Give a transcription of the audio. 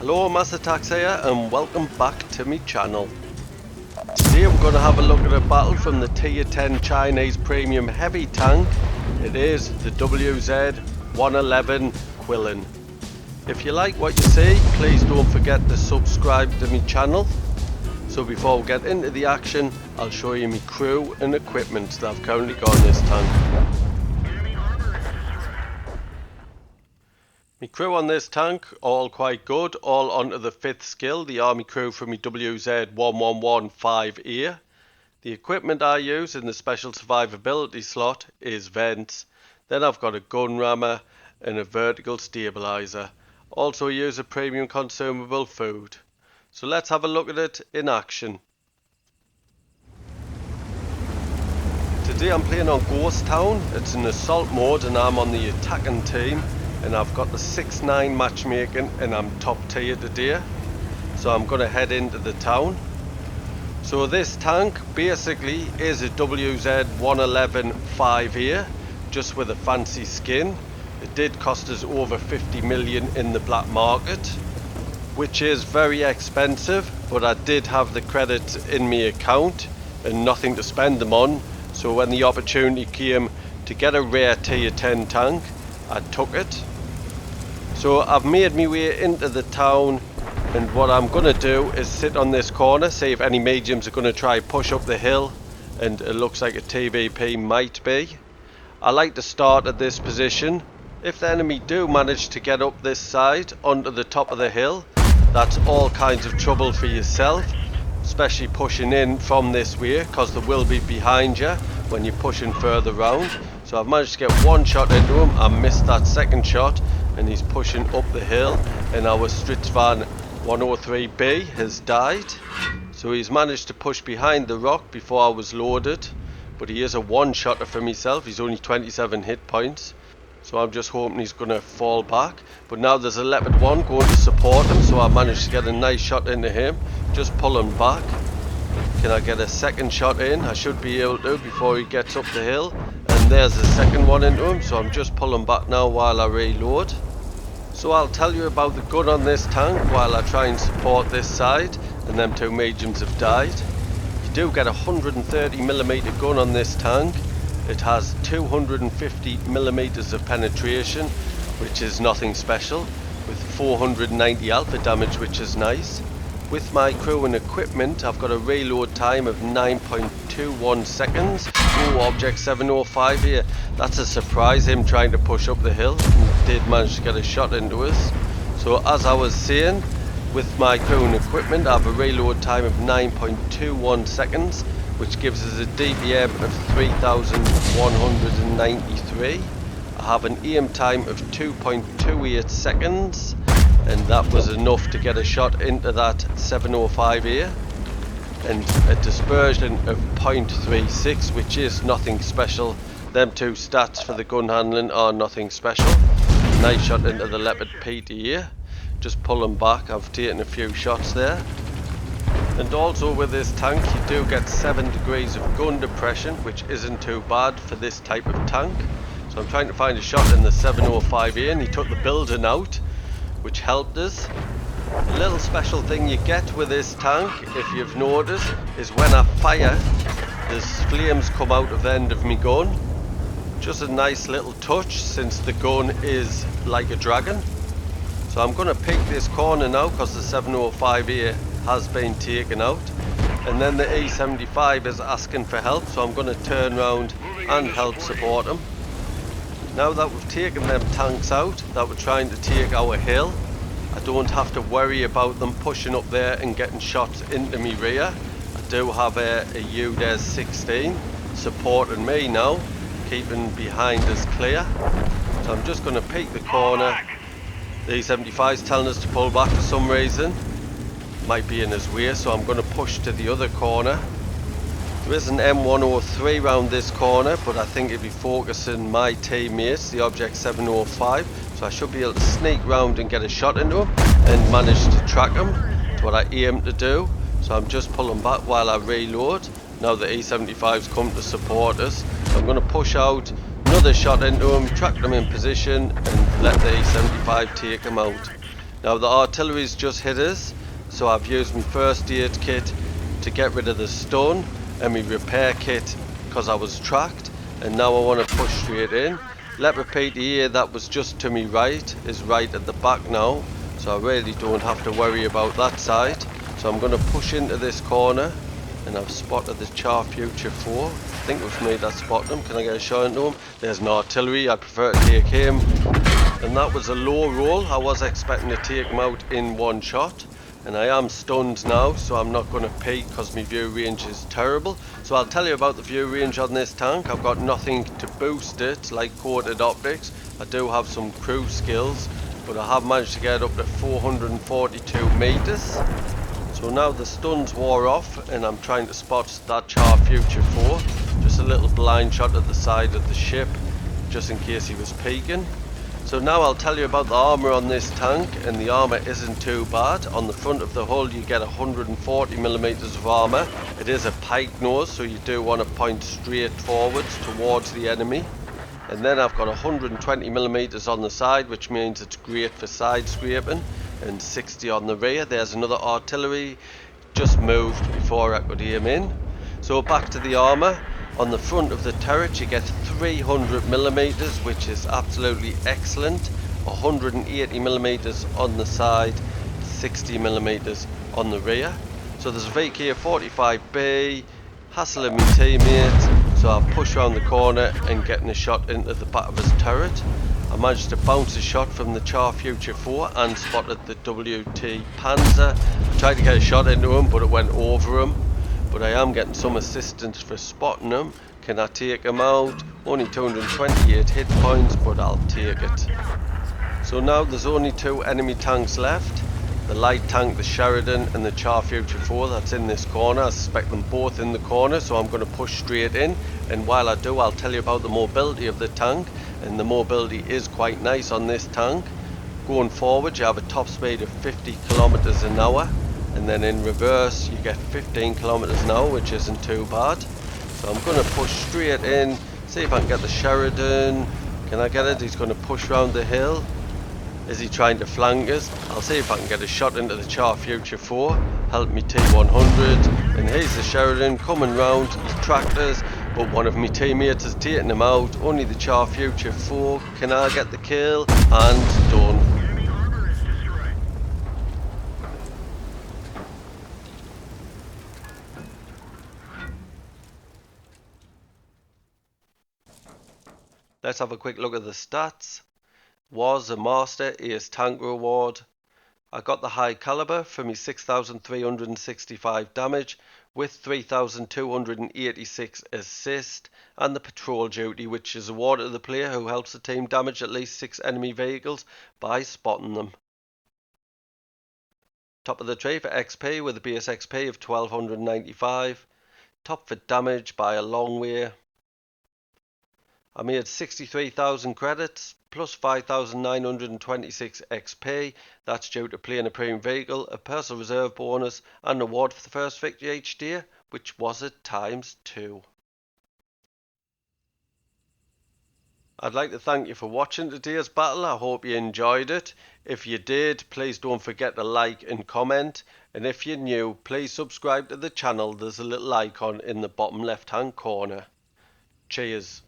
Hello, Master Tax here and welcome back to my channel. Today I'm going to have a look at a battle from the Tier 10 Chinese Premium Heavy Tank. It is the WZ-111 Qilin. If you like what you see, please don't forget to subscribe to my channel. So before we get into the action, I'll show you my crew and equipment that I've currently got in this tank. My crew on this tank, all quite good, all onto the 5th skill, the army crew from my WZ-111 5A. The equipment I use in the special survivability slot is vents. Then I've got a gun rammer and a vertical stabilizer. Also use a premium consumable food. So let's have a look at it in action. Today I'm playing on Ghost Town. It's an assault mode and I'm on the attacking team. And I've got the 6-9 matchmaking and I'm top tier today. So I'm going to head into the town. So this tank basically is a WZ-111 5A, just with a fancy skin. It did cost us over 50 million in the black market, which is very expensive, but I did have the credits in my account and nothing to spend them on. So when the opportunity came to get a rare tier 10 tank, I took it. So I've made my way into the town, and what I'm going to do is sit on this corner, see if any mediums are going to try push up the hill, and it looks like a TVP might be. I like to start at this position. If the enemy do manage to get up this side onto the top of the hill, that's all kinds of trouble for yourself, especially pushing in from this way, because they will be behind you when you're pushing further round. So I've managed to get one shot into him. I missed that second shot and he's pushing up the hill, and our Stritzvan 103B has died. So he's managed to push behind the rock before I was loaded, but he is a one-shotter for myself. He's only 27 hit points, so I'm just hoping he's going to fall back. But now there's a Leopard 1 going to support him, so I managed to get a nice shot into him, just pull him back. Can I get a second shot in? I should be able to before he gets up the hill. And there's the second one into him, so I'm just pulling back now while I reload. So I'll tell you about the gun on this tank while I try and support this side, and them two mediums have died. You do get a 130mm gun on this tank. It has 250mm of penetration, which is nothing special, with 490 alpha damage, which is nice. With my crew and equipment, I've got a reload time of 9.21 seconds. Oh, Object 705 here. That's a surprise, him trying to push up the hill. He did manage to get a shot into us. So as I was saying, with my crew and equipment, I have a reload time of 9.21 seconds, which gives us a DPM of 3,193. I have an aim time of 2.28 seconds. And that was enough to get a shot into that 705A, and a dispersion of 0.36, which is nothing special. Them two stats for the gun handling are nothing special. Nice shot into the Leopard PTA, just pulling back. I've taken a few shots there. And also with this tank you do get 7 degrees of gun depression, which isn't too bad for this type of tank. So I'm trying to find a shot in the 705A, and he took the building out, which helped us. A little special thing you get with this tank, if you've noticed, is when I fire, there's flames come out of the end of my gun. Just a nice little touch, since the gun is like a dragon. So I'm going to pick this corner now, because the 705A has been taken out. And then the E75 is asking for help, so I'm going to turn around and help support him. Now that we've taken them tanks out that were trying to take our hill, I don't have to worry about them pushing up there and getting shots into me rear. I do have a WZ-16 supporting me now, keeping behind us clear. So I'm just going to peek the corner. The E75 is telling us to pull back for some reason. Might be in his way, so I'm going to push to the other corner. There is an M103 round this corner, but I think it'll be focusing my teammates, the Object 705, so I should be able to sneak round and get a shot into him and manage to track him. That's what I aim to do. So I'm just pulling back while I reload. Now the E75's come to support us. I'm going to push out another shot into him, track them in position and let the E75 take him out. Now the artillery's just hit us, so I've used my first aid kit to get rid of the stun, and my repair kit because I was tracked, and now I want to push straight in. Let repeat, the ear that was just to me right is right at the back now, so I really don't have to worry about that side. So I'm going to push into this corner, and I've spotted the Char Future 4. I think it was me that spotted him. Can I get a shot into him? There's an artillery, I prefer to take him. And that was a low roll. I was expecting to take him out in one shot. And I am stunned now, so I'm not going to peek because my view range is terrible. So I'll tell you about the view range on this tank. I've got nothing to boost it, like coated optics. I do have some cruise skills, but I have managed to get up to 442 meters. So now the stuns wore off, and I'm trying to spot that Char Future 4. Just a little blind shot at the side of the ship, just in case he was peeking. So now I'll tell you about the armour on this tank, and the armour isn't too bad. On the front of the hull you get 140mm of armour. It is a pike nose, so you do want to point straight forwards towards the enemy. And then I've got 120mm on the side, which means it's great for side scraping, and 60 on the rear. There's another artillery, just moved before I could aim in. So back to the armour. On the front of the turret you get 300mm, which is absolutely excellent. 180mm on the side, 60mm on the rear. So there's a VK-45B hassling my teammate, so I push around the corner and getting a shot into the back of his turret. I managed to bounce a shot from the Char Future 4 and spotted the WT Panzer. I tried to get a shot into him, but it went over him. But I am getting some assistance for spotting him. Can I take him out? Only 228 hit points, but I'll take it. So now there's only two enemy tanks left. The light tank, the Sheridan, and the Char Future 4 that's in this corner. I suspect them both in the corner, so I'm going to push straight in. And while I do, I'll tell you about the mobility of the tank. And the mobility is quite nice on this tank. Going forward you have a top speed of 50 kilometers an hour, and then in reverse you get 15 kilometers an hour, which isn't too bad. So I'm going to push straight in, see if I can get the Sheridan. Can I get it? He's going to push round the hill. Is he trying to flank us? I'll see if I can get a shot into the Char Future 4. Help me T100. And here's the Sheridan coming round. He's tracked us, but one of my teammates has taken him out. Only the Char Future 4. Can I get the kill? And done. Let's have a quick look at the stats. Was a Master Ace Tank Reward. I got the high caliber for me 6,365 damage with 3,286 assist, and the patrol duty, which is awarded to the player who helps the team damage at least 6 enemy vehicles by spotting them. Top of the tree for XP with a base XP of 1295. Top for damage by a long way. I made 63,000 credits plus 5,926 XP. That's due to playing a premium vehicle, a personal reserve bonus, and an award for the first victory each day, which was at ×2. I'd like to thank you for watching today's battle. I hope you enjoyed it. If you did, please don't forget to like and comment. And if you're new, please subscribe to the channel. There's a little icon in the bottom left hand corner. Cheers.